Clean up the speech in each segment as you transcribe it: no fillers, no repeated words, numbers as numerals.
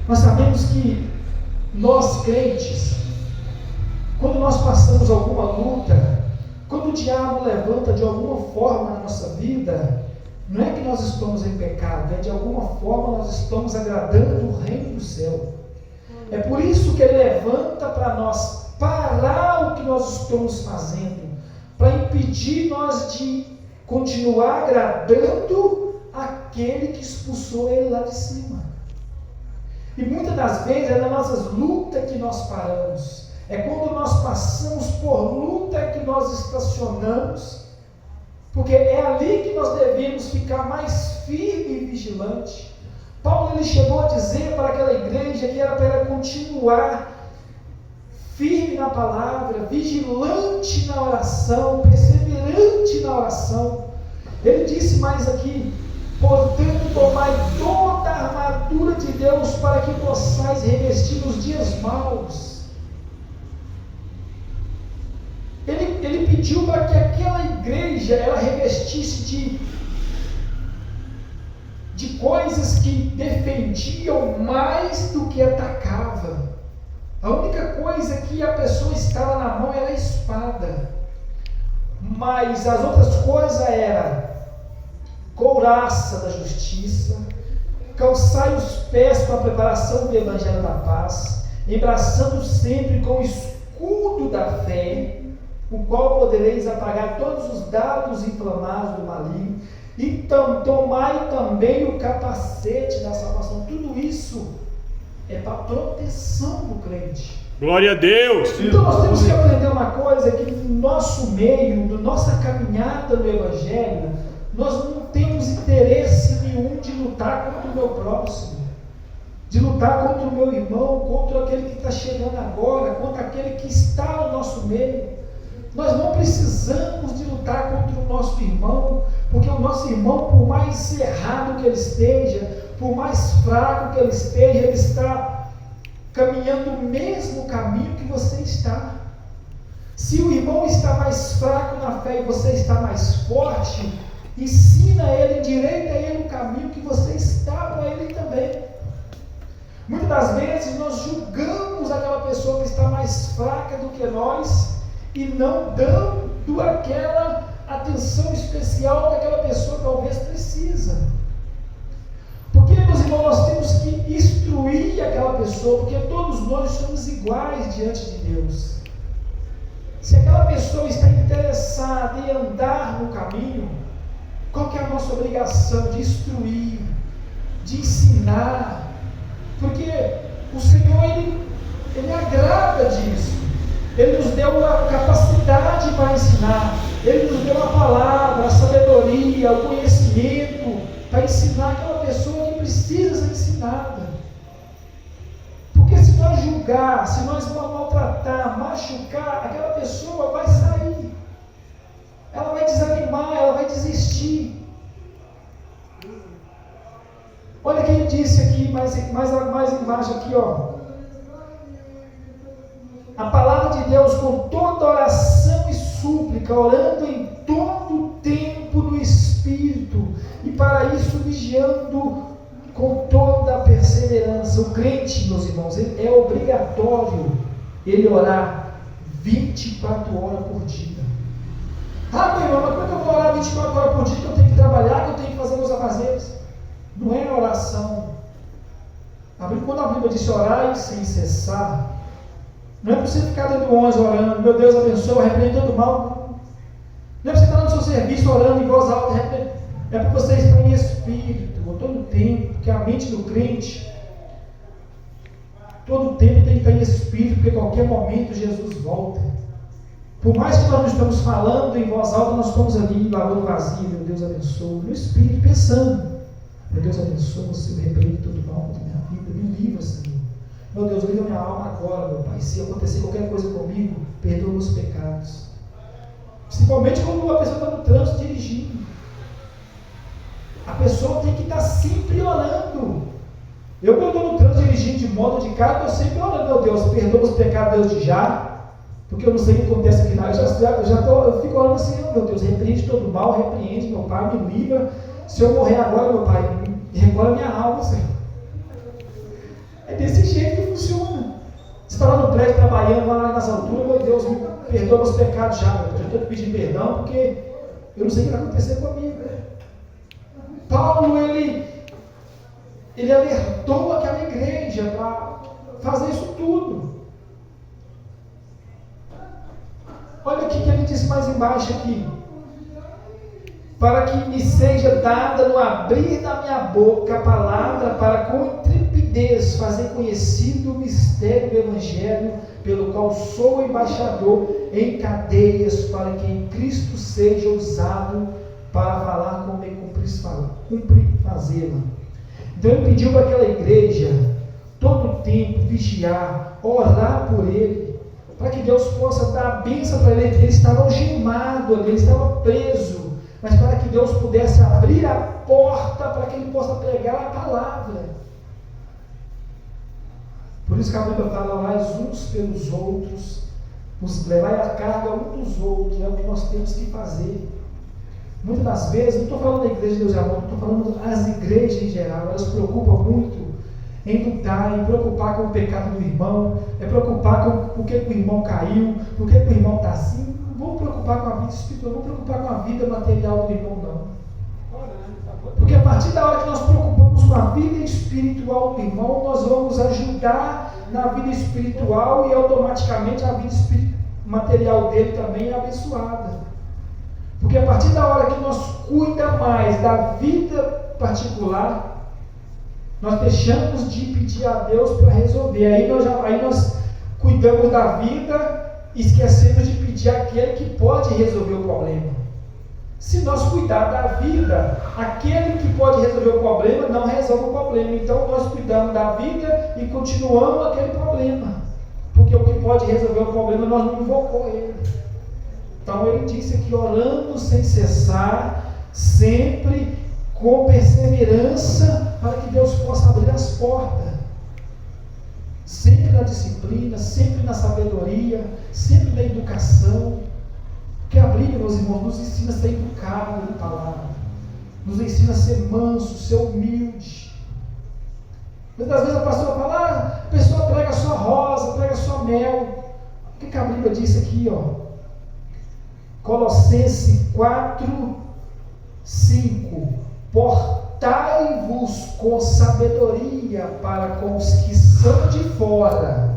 Nós sabemos que nós crentes, quando nós passamos alguma luta, quando o diabo levanta de alguma forma na nossa vida, não é que nós estamos em pecado, é de alguma forma nós estamos agradando o reino do céu. É por isso que ele levanta para nós parar o que nós estamos fazendo, para impedir nós de continuar agradando aquele que expulsou ele lá de cima. E muitas das vezes é nas nossas lutas que nós paramos. É quando nós passamos por luta que nós estacionamos, porque é ali que nós devemos ficar mais firme e vigilante. Paulo ele chegou a dizer para aquela igreja que era para ela continuar firme na palavra, vigilante na oração, perseverante na oração. Ele disse mais aqui: portanto, tomai toda a armadura de Deus para que possais revestir nos dias maus. Ele pediu para que aquela igreja ela revestisse de coisas que defendiam mais do que atacavam. A única coisa que a pessoa estava na mão era a espada, mas as outras coisas eram couraça da justiça, calçai os pés com a preparação do evangelho da paz, embraçando sempre com o escudo da fé, o qual podereis apagar todos os dardos inflamados do maligno, e tomai também o capacete da salvação. Tudo isso é para a proteção do crente. Glória a Deus! Então nós temos que aprender uma coisa, que no nosso meio, na nossa caminhada no evangelho, nós não temos interesse nenhum de lutar contra o meu próximo, de lutar contra o meu irmão, contra aquele que está chegando agora, contra aquele que está no nosso meio. Nós não precisamos de lutar contra o nosso irmão, porque o nosso irmão, por mais errado que ele esteja, por mais fraco que ele esteja, ele está caminhando o mesmo caminho que você está. Se o irmão está mais fraco na fé e você está mais forte, ensina ele, endireita ele o caminho que você está para ele também. Muitas das vezes nós julgamos aquela pessoa que está mais fraca do que nós e não dando aquela atenção especial que aquela pessoa talvez precisa. Porque, meus irmãos, nós temos que instruir aquela pessoa, porque todos nós somos iguais diante de Deus. Se aquela pessoa está interessada em andar no caminho, qual que é a nossa obrigação? De instruir, de ensinar, porque o Senhor, Ele agrada disso. Ele nos deu a capacidade para ensinar, Ele nos deu a palavra, a sabedoria, o conhecimento, para ensinar aquela pessoa que precisa ser ensinada. Porque se nós julgar, se nós maltratar, machucar, aquela pessoa vai sair, ela vai desanimar, ela vai desistir. Olha o que ele disse aqui, mais embaixo aqui, ó. A palavra de Deus com toda oração e súplica, orando em todo o tempo no Espírito, e para isso vigiando com toda a perseverança. O crente, meus irmãos, é obrigatório ele orar 24 horas por dia. Ah, meu irmão, mas como é que eu vou orar 24 horas por dia, que eu tenho que trabalhar, que eu tenho que fazer meus afazeres? Não é oração. Quando a Bíblia diz orar sem cessar, não é para você ficar dentro do ônibus orando, meu Deus abençoe, repreende todo mal. Não é para você estar no seu serviço orando em voz alta, é para você estar em espírito, todo o tempo, porque a mente do crente, todo o tempo tem que estar em espírito, porque a qualquer momento Jesus volta. Por mais que nós não estamos falando em voz alta, nós estamos ali lavando vazio, meu Deus abençoe, no espírito, pensando, meu Deus abençoe, você repreende todo mal da minha vida, me livra, Senhor. Meu Deus, livra minha alma agora, meu Pai. Se acontecer qualquer coisa comigo, perdoa meus pecados. Principalmente quando uma pessoa está no trânsito dirigindo. A pessoa tem que estar sempre orando. Eu, quando estou no trânsito dirigindo de moto de carro, eu sempre orando, meu Deus, perdoa os pecados desde já, porque eu não sei o que acontece aqui na eu fico orando assim, meu Deus, repreende todo mal, repreende, meu Pai, me livra. Se eu morrer agora, meu Pai, recolhe a minha alma, Senhor. É desse jeito que funciona. Você está lá no prédio trabalhando, lá nas alturas, meu Deus, me perdoa meus pecados já, eu já estou te pedindo perdão, porque eu não sei o que vai acontecer comigo. Paulo, ele alertou aquela igreja para fazer isso tudo. Olha o que ele diz mais embaixo aqui. Para que me seja dada no abrir da minha boca a palavra, para com intrepidez fazer conhecido o mistério do Evangelho, pelo qual sou embaixador em cadeias, para que em Cristo seja usado para falar como bem cumprir fazê-la. Então ele pediu para aquela igreja, todo o tempo, vigiar, orar por ele, para que Deus possa dar a bênção para ele. Ele estava algemado ali, ele estava preso, mas para que Deus pudesse abrir a porta para que ele possa pregar a palavra. Por isso que a Bíblia fala, orai uns pelos outros, levai a carga um dos outros, é o que nós temos que fazer. Muitas das vezes, não estou falando da igreja de Deus e Amor, estou falando das igrejas em geral, elas se preocupam muito em lutar, em preocupar com o pecado do irmão, preocupar com por que o irmão caiu, por que o irmão está assim. Não vou preocupar com a vida espiritual, não vou preocupar com a vida material do irmão, não. Porque a partir da hora que nós preocupamos com a vida espiritual do irmão, nós vamos ajudar na vida espiritual e automaticamente a vida material dele também é abençoada. Porque a partir da hora que nós cuidamos mais da vida particular, nós deixamos de pedir a Deus para resolver. Aí nós cuidamos da vida e esquecemos de pedir àquele que pode resolver o problema. Se nós cuidar da vida, aquele que pode resolver o problema não resolve o problema. Então nós cuidamos da vida e continuamos aquele problema. Porque o que pode resolver o problema nós não invocamos ele. Então ele disse aqui, orando sem cessar, sempre com perseverança, para que Deus possa abrir as portas. Sempre na disciplina, sempre na sabedoria, sempre na educação. Porque a Bíblia, meus irmãos, nos ensina a ser educado na palavra, nos ensina a ser manso, ser humilde. Muitas vezes a pastora fala, a pessoa prega só rosa, prega só mel. O que a Bíblia disse aqui, ó? Colossenses 4, 5. Portai-vos com sabedoria para com os que são de fora.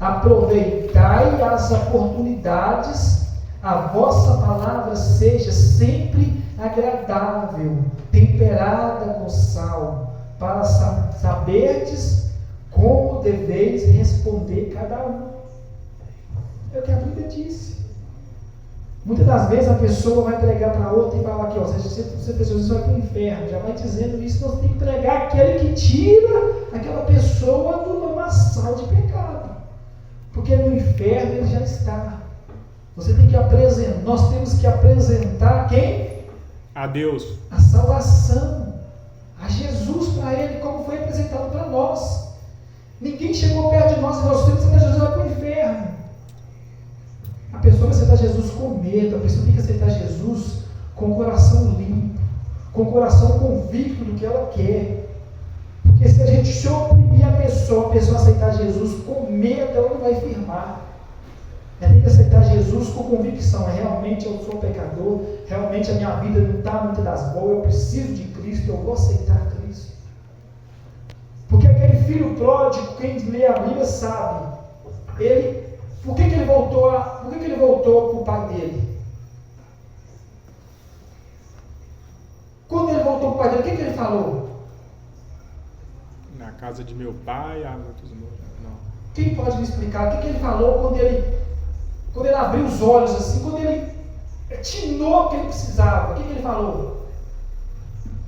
Aproveitai as oportunidades. A vossa palavra seja sempre agradável, temperada com sal, para saberdes como deveis responder cada um. É o que a Bíblia disse. Muitas das vezes a pessoa vai pregar para outra e fala aqui, ó, você vai para o inferno, já vai dizendo isso, nós temos que pregar aquele que tira aquela pessoa do lamaçal de pecado. Porque no inferno ele já está. Você tem que apresentar, nós temos que apresentar quem? A Deus. A salvação, a Jesus para ele, como foi apresentado para nós. Ninguém chegou perto de nós e nós temos que aceitar Jesus vai para o inferno. A pessoa vai aceitar Jesus com medo, a pessoa tem que aceitar Jesus com o coração limpo, com o coração convicto do que ela quer. Porque se a gente se oprimir a pessoa aceitar Jesus com medo, ela não vai firmar. Ela tem que aceitar Jesus com convicção. Realmente eu sou pecador, realmente a minha vida não está muito das boas, eu preciso de Cristo, eu vou aceitar Cristo. Porque aquele filho pródigo, quem lê a Bíblia sabe, por que ele voltou para o pai dele? Quando ele voltou para o pai dele, o que ele falou? Na casa de meu pai há muitos moradores. Não. Quem pode me explicar o que ele falou quando ele abriu os olhos assim, quando ele atinou o que ele precisava? O que ele falou?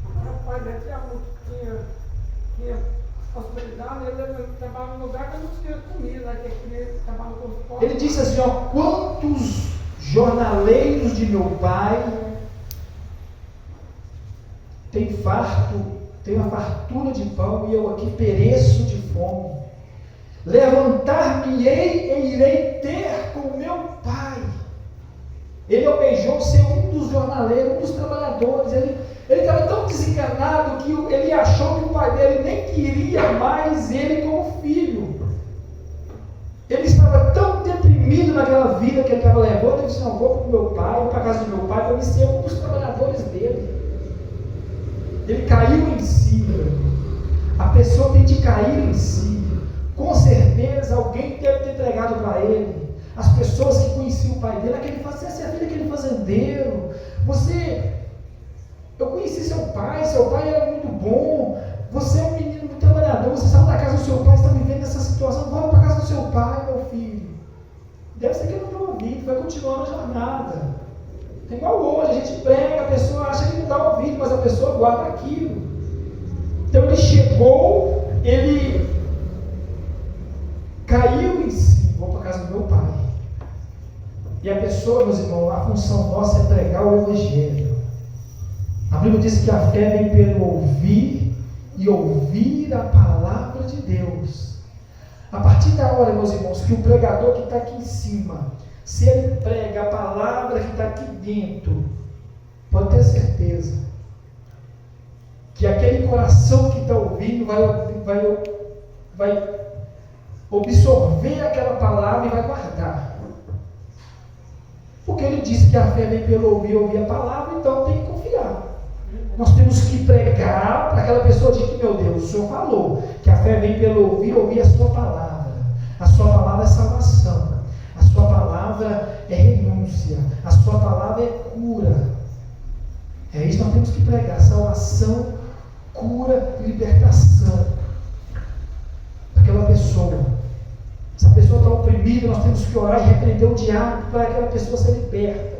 O pai dele tinha possibilidade, ele trabalhava no lugar que não tinha comida, que ele trabalhava com os pobres. Ele disse assim, ó, quantos jornaleiros de meu pai têm uma fartura de pão e eu aqui pereço de fome. Levantar-me-ei e irei ter com meu pai. Ele almejou ser um dos jornaleiros, um dos trabalhadores. Ele estava tão desenganado que ele achou que o pai dele nem queria mais ele como naquela vida que ele estava levando, ele disse, não, vou para o meu pai, vou para a casa do meu pai, para me ser um dos trabalhadores dele. Ele caiu em si, a pessoa tem de cair em si. Com certeza alguém deve ter entregado para ele. As pessoas que conheciam o pai dele, você é filho daquele fazendeiro, eu conheci seu pai era muito bom, você é um menino muito trabalhador, você saiu da casa do seu pai, está vivendo essa situação, volta para a casa do seu pai, meu filho. Deve ser que ele não tem ouvido, vai continuar na jornada. É igual hoje, a gente prega, a pessoa acha que não dá ouvido, mas a pessoa guarda aquilo. Então ele chegou, ele caiu em si, vou para a casa do meu pai. E a pessoa, meus irmãos, a função nossa é pregar o Evangelho. A Bíblia diz que a fé vem pelo ouvir e ouvir a palavra de Deus. A partir da hora, meus irmãos, que o pregador que está aqui em cima, se ele prega a palavra que está aqui dentro, pode ter certeza que aquele coração que está ouvindo vai absorver aquela palavra e vai guardar. Porque ele disse que a fé vem pelo ouvir a palavra, então tem que confiar. Nós temos que pregar para aquela pessoa dizer que, meu Deus, o Senhor falou que a fé vem pelo ouvir a sua palavra. A sua palavra é salvação. A sua palavra é renúncia. A sua palavra é cura. É isso que nós temos que pregar. Salvação, cura e libertação. Aquela pessoa. Se a pessoa está oprimida, nós temos que orar e repreender o diabo para aquela pessoa ser liberta.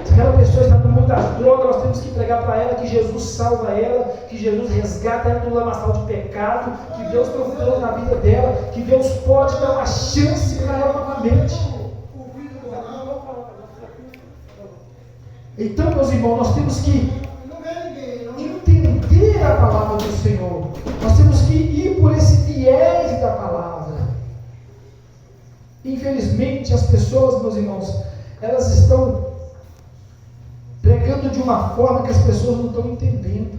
Se aquela pessoa está no mundo das drogas, nós temos que pregar para ela que Jesus salva ela, que Jesus resgata ela do lamaçal de pecado, que Deus procurou na vida dela, que Deus pode dar uma chance para ela novamente. Então, meus irmãos, nós temos que entender a palavra do Senhor. Nós temos que ir por esse viés da palavra. Infelizmente, as pessoas, meus irmãos, elas estão pregando de uma forma que as pessoas não estão entendendo.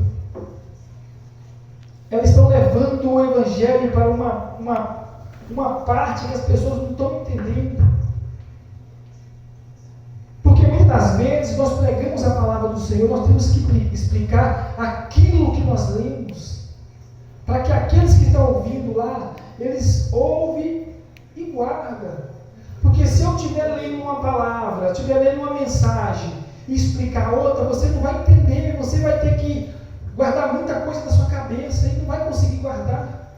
Elas estão levando o Evangelho para uma parte que as pessoas não estão entendendo. Porque muitas vezes nós pregamos a palavra do Senhor, nós temos que explicar aquilo que nós lemos, para que aqueles que estão ouvindo lá, eles ouvem e guardam. Porque se eu estiver lendo uma palavra, estiver lendo uma mensagem, e explicar outra, você não vai entender, você vai ter que guardar muita coisa na sua cabeça e não vai conseguir guardar.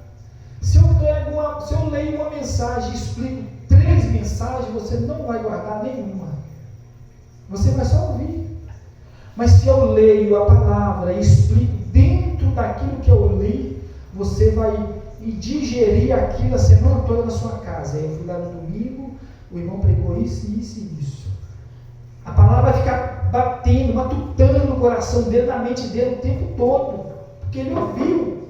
Se eu leio uma mensagem e explico 3 mensagens, você não vai guardar nenhuma. Você vai só ouvir. Mas se eu leio a palavra e explico dentro daquilo que eu li, você vai digerir aquilo a semana toda na sua casa. Eu fui lá no domingo, o irmão pregou isso, isso e isso. A palavra vai ficar batendo, matutando no coração dele, na mente dele o tempo todo, porque ele ouviu.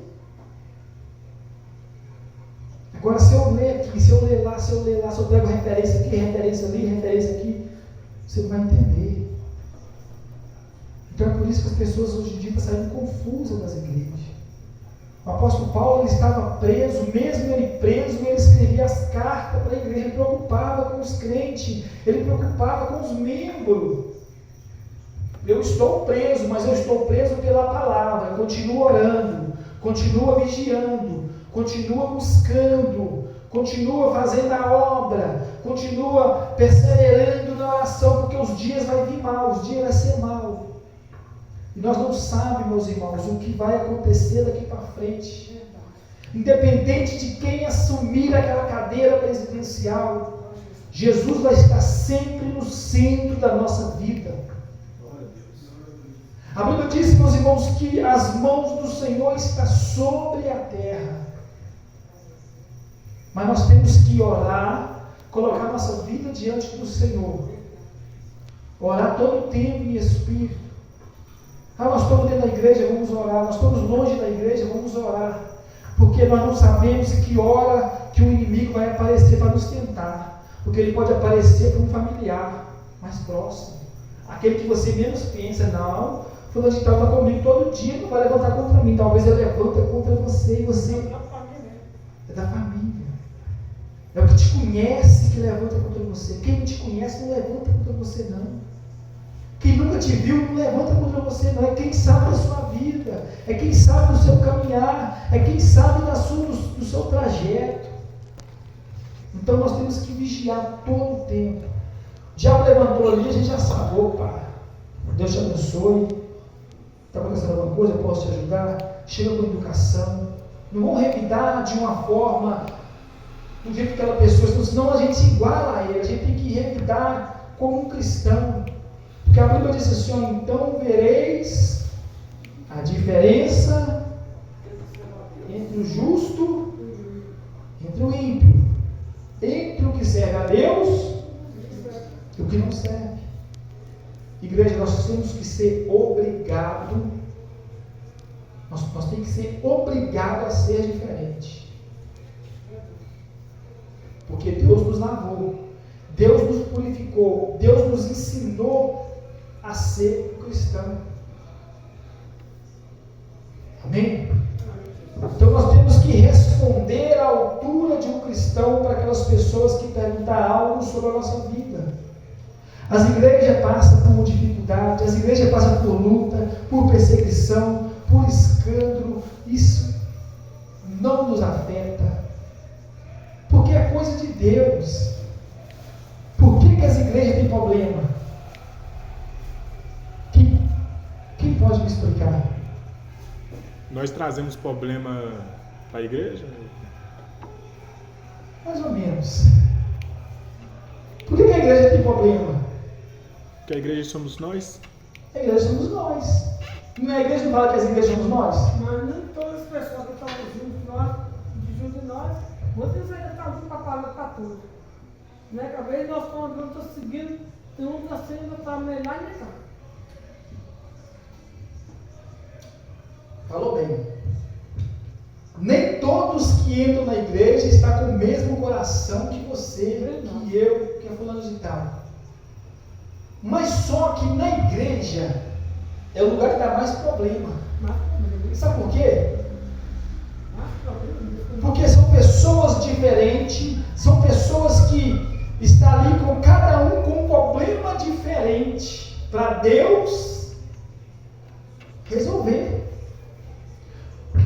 Agora, se eu ler aqui, se eu ler lá, se eu pego referência aqui, referência ali, referência aqui, você não vai entender. Então é por isso que as pessoas hoje em dia estão saindo confusas das igrejas. O apóstolo Paulo, ele estava preso, mesmo ele preso, ele escrevia as cartas para a igreja, ele preocupava com os crentes, ele preocupava com os membros. Eu estou preso, mas eu estou preso pela palavra, continuo orando, continua vigiando, continua buscando, continua fazendo a obra, continua perseverando na oração, porque os dias vai vir mal, os dias vai ser mal. E nós não sabemos, meus irmãos, o que vai acontecer daqui para frente. Independente de quem assumir aquela cadeira presidencial, Jesus vai estar sempre no centro da nossa vida. A Bíblia diz, meus irmãos, que as mãos do Senhor estão sobre a terra. Mas nós temos que orar, colocar nossa vida diante do Senhor. Orar todo o tempo em espírito. Nós estamos dentro da igreja, vamos orar. Nós estamos longe da igreja, vamos orar. Porque nós não sabemos que hora que o inimigo vai aparecer para nos tentar. Porque ele pode aparecer para um familiar mais próximo. Aquele que você menos pensa, não, fulano de tal está comigo todo dia, não vai levantar contra mim. Talvez ele levanta contra você e você é da família. É o que te conhece que levanta contra você. Quem não te conhece não levanta contra você, não. Quem nunca te viu não levanta contra você, não. É quem sabe da sua vida, é quem sabe do seu caminhar, é quem sabe do seu trajeto. Então nós temos que vigiar todo o tempo. O diabo levantou ali, a gente já sabe, opa, Deus te abençoe, está acontecendo alguma coisa, eu posso te ajudar, chega com educação, não vão revidar de uma forma, do jeito que aquela pessoa, senão a gente se iguala a ele, a gente tem que revidar como um cristão, porque a Bíblia diz assim, ó, então vereis a diferença entre o justo e entre o ímpio, entre o que serve a Deus e o que não serve. Igreja, nós temos que ser obrigados, nós temos que ser obrigados a ser diferente, porque Deus nos lavou, Deus nos purificou, Deus nos ensinou a ser cristão. Amém? Então nós temos que responder à altura de um cristão para aquelas pessoas que perguntam algo sobre a nossa vida. As igrejas passam por dificuldade, as igrejas passam por luta, por perseguição, por escândalo. Isso não nos afeta, porque é coisa de Deus. Por que as igrejas têm problema? Quem pode me explicar? Nós trazemos problema para a igreja? Mais ou menos. Por que a igreja tem problema? Porque a igreja somos nós? A igreja somos nós. A igreja não fala que as igrejas somos nós? Mas nem todas as pessoas que estão junto de nós, muitas ainda estão junto para falar para tudo. Né? Que às vezes nós estamos seguindo, tem um da cena para melhor e melhor. Falou bem. Nem todos que entram na igreja estão com o mesmo coração que você, que eu, que a fulano de tal. Mas só que na igreja é o lugar que dá mais problema. Sabe por quê? Porque são pessoas diferentes, são pessoas que estão ali com cada um com um problema diferente para Deus resolver.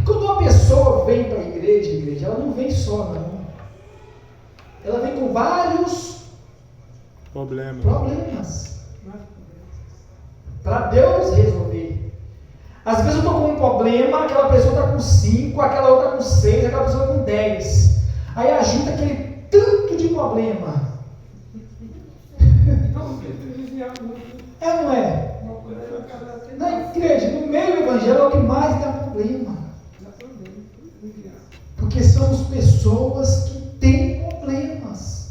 Quando uma pessoa vem para a igreja, ela não vem só, não. Ela vem com vários problemas para Deus resolver. Às vezes eu estou com um problema, aquela pessoa está com 5, aquela outra está com 6, aquela pessoa está com 10. Aí ajuda aquele tanto de problema. É ou não é? Na igreja, no meio do evangelho é o que mais dá problema. Porque somos pessoas que têm problemas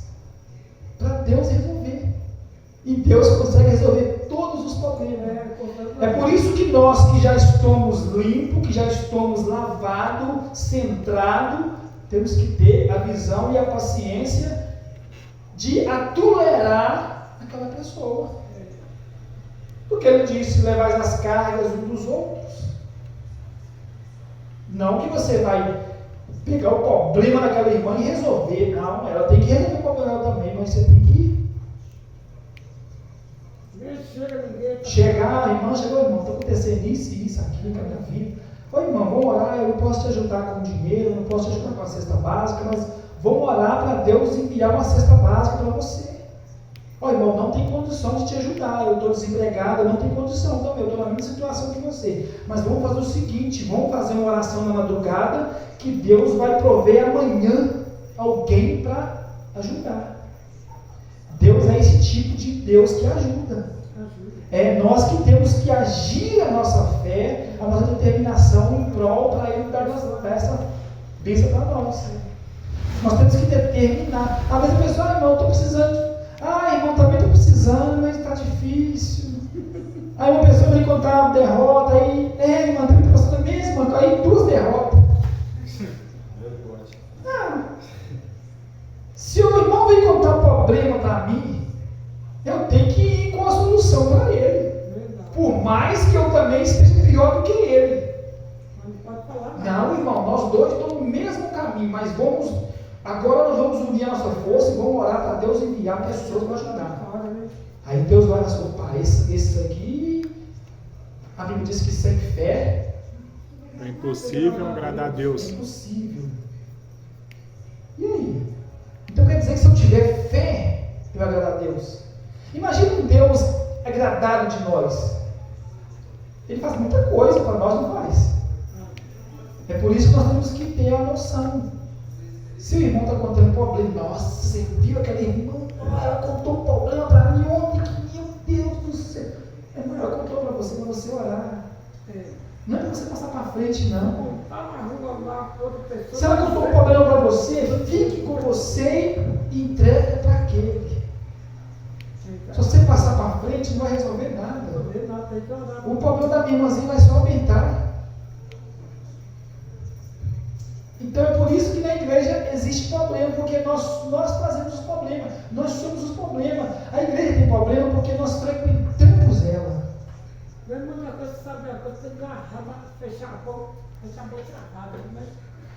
para Deus resolver. E Deus consegue resolver todos os problemas. É por isso que nós que já estamos limpos, que já estamos lavados, centrados, temos que ter a visão e a paciência de tolerar aquela pessoa. Porque ele disse, levai as cargas uns dos outros. Não que você vai pegar o problema daquela irmã e resolver. Não, ela tem que resolver o problema dela também, mas você tem que chegar, irmã, chegou, irmão, está acontecendo isso e isso aqui com a minha vida. Ô irmão, vamos orar, eu não posso te ajudar com dinheiro, eu não posso te ajudar com a cesta básica, mas vamos orar para Deus enviar uma cesta básica para você. Ó irmão, não tem condição de te ajudar, eu estou desempregado, eu não tenho condição também, eu estou na mesma situação que você. Mas vamos fazer o seguinte, vamos fazer uma oração na madrugada, que Deus vai prover amanhã alguém para ajudar. Deus é esse tipo de Deus que ajuda. É nós que temos que agir a nossa fé, a nossa determinação em prol para Ele dar essa bênção para nós. Nós temos que determinar. Às vezes a pessoa, irmão, estou precisando. Irmão, também estou precisando, mas está difícil. Aí uma pessoa vem contar uma derrota, aí, irmão, também está passando a mesma, aí 2 derrotas. Se o irmão vem contar um problema para mim, eu tenho que ir com a solução para ele. Por mais que eu também esteja pior do que ele. Não, irmão, nós dois estamos no mesmo caminho, mas vamos Agora nós vamos unir a nossa força e vamos orar para Deus enviar pessoas para ajudar. Aí Deus vai na sua paz. Esse aqui, a Bíblia diz que sem fé É impossível agradar a Deus. é impossível. E aí? Então quer dizer que se eu tiver fé, eu vou agradar a Deus. Imagina um Deus agradado de nós. Ele faz muita coisa para nós, não faz. É por isso que nós temos que ter a noção. Se o irmão está contando problema, nossa, você viu aquela irmã? Ela contou um problema para mim ontem, que meu Deus do céu. Ela contou para você orar. Não é para você passar para frente, não. Se ela contou um problema para você, fique com você e entrega para aquele. Se você passar para frente, não vai resolver nada. O problema da minha irmãzinha vai só aumentar. Então é por isso que na igreja existe problema, porque nós trazemos os problemas, nós somos os problemas. A igreja tem problema porque nós frequentamos ela.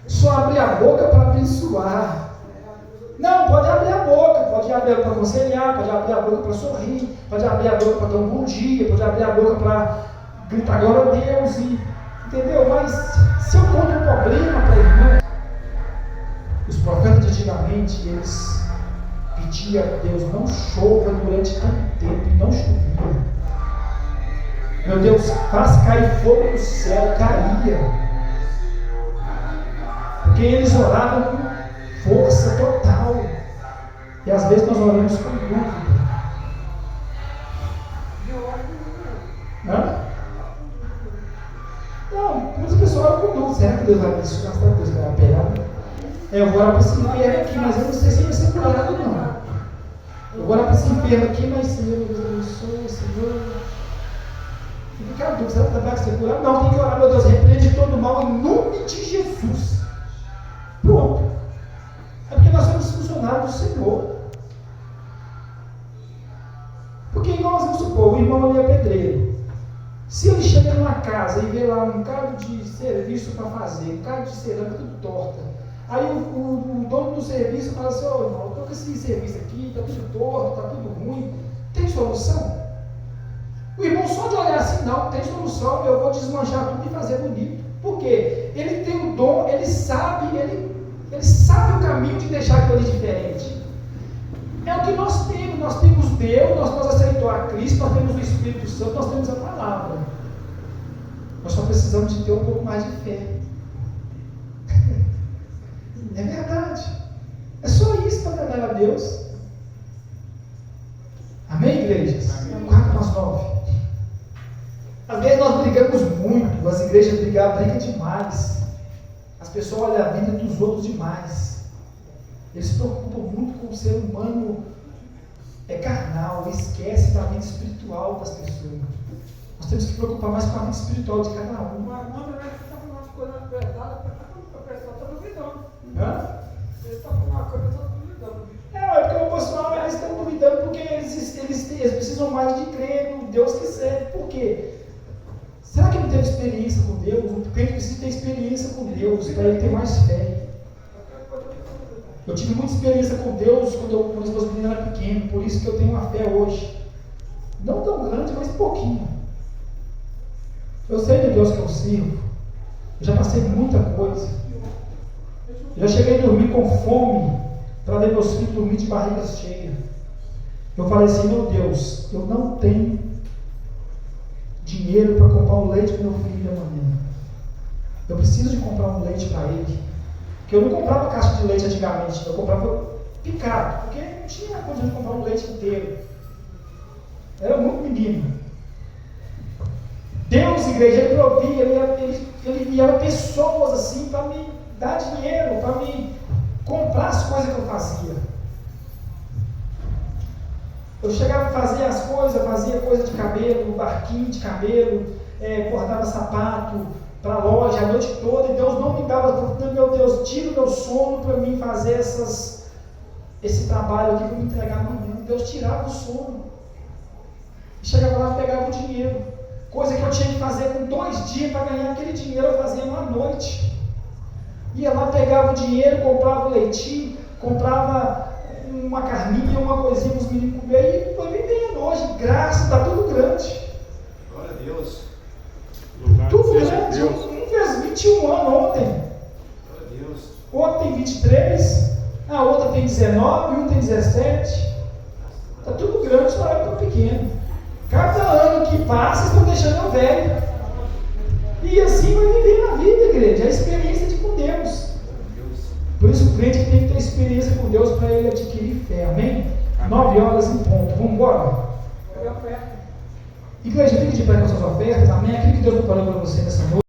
Só abrir a boca para abençoar. Não, pode abrir a boca para aconselhar, pode abrir a boca para sorrir, pode abrir a boca para dar um bom dia, pode abrir a boca para gritar glória a Deus, entendeu? Mas se eu conto um problema para a irmã, os profetas de antigamente, eles pediam a Deus, não chova durante tanto tempo, e não chovia. Meu Deus, faz cair fogo do céu, caía. Porque eles oravam com força total. E às vezes nós oramos com dúvida. Hã? Não, muitas pessoas oram com dúvida. Será que Deus vai abençoar? Será que Deus vai operar? Eu vou orar para esse enfermo aqui, mas eu não sei se vai ser curado, não. Eu vou orar para esse enfermo aqui, mas Senhor, Deus abençoe, Senhor. Fica a dúvida, será que vai ser curado? Não, tem que orar, meu Deus, repreende todo mal em nome de Jesus. Pronto. É porque nós somos funcionários do Senhor. Porque nós vamos supor, o irmão ali é pedreiro. Se ele chega numa casa e vê lá um bocado de serviço para fazer, um bocado de cerâmica tudo torta, aí o dono do serviço fala assim, ô irmão, estou com esse serviço aqui, está tudo torto, está tudo ruim, tem solução? O irmão só de olhar assim, não tem solução, eu vou desmanchar tudo e fazer bonito. Por quê? Ele tem o dom, ele sabe o caminho de deixar aquilo ali diferente. É o que nós temos Deus, nós aceitamos a Cristo, nós temos o Espírito Santo, nós temos a palavra. Nós só precisamos de ter um pouco mais de fé. É verdade. É só isso para agradar a Deus. Amém, igrejas? 4:9. Às vezes nós brigamos muito, as igrejas brigam demais. As pessoas olham a vida dos outros demais. Eles se preocupam muito com o ser humano carnal, esquece da vida espiritual das pessoas. Nós temos que se preocupar mais com a vida espiritual de cada um. Mas quando você está falando uma coisa verdade, a pessoa está duvidando. Hã? Você está falando uma coisa, está duvidando. É porque o pessoal eles estão duvidando porque eles precisam mais de crer no Deus que serve. Por quê? Será que ele teve experiência com Deus? O crente precisa ter experiência com Deus para ele ter mais fé. Eu tive muita experiência com Deus quando os meus meninos eram pequenos, por isso que eu tenho uma fé hoje. Não tão grande, mas pouquinho. Eu sei do Deus que eu sirvo. Eu já passei muita coisa. Eu já cheguei a dormir com fome para ver meus filhos dormir de barriga cheia. Eu falei assim, meu Deus, eu não tenho dinheiro para comprar um leite para meu filho amanhã. Eu preciso de comprar um leite para ele. Porque eu não comprava caixa de leite antigamente, eu comprava picado, porque não tinha condição de comprar um leite inteiro. Era muito menino. Deus, igreja, ele provia, ele enviava pessoas assim para me dar dinheiro, para me comprar as coisas que eu fazia. Eu chegava a fazer as coisas, fazia coisa de cabelo, barquinho de cabelo, cortava sapato para a loja a noite toda, e Deus não me dava, meu Deus, tira o meu sono para mim fazer esse trabalho aqui para me entregar amanhã. Deus tirava o sono. E chegava lá e pegava o dinheiro. Coisa que eu tinha que fazer com 2 dias para ganhar aquele dinheiro, eu fazia uma noite. Ia lá, pegava o dinheiro, comprava o leitinho. comprava uma carninha, uma coisinha para os meninos comer e foi vivendo hoje. Graça, está tudo grande. Glória a Deus. Louvado Tudo seja grande. Deus. Um fez 21 anos ontem. Glória a Deus. Outro tem 23. A outra tem 19. Um tem 17. Está tudo grande, só eu estou pequeno. Cada ano que passa, estão deixando eu velho. E assim vai viver na vida, igreja. A experiência de com Deus. Por isso o crente tem que ter experiência com Deus para ele adquirir fé. Amém? 9 horas em ponto. Vamos embora? Igreja, fique de pé com suas ofertas. Amém? Aquilo que Deus preparou para você nessa noite.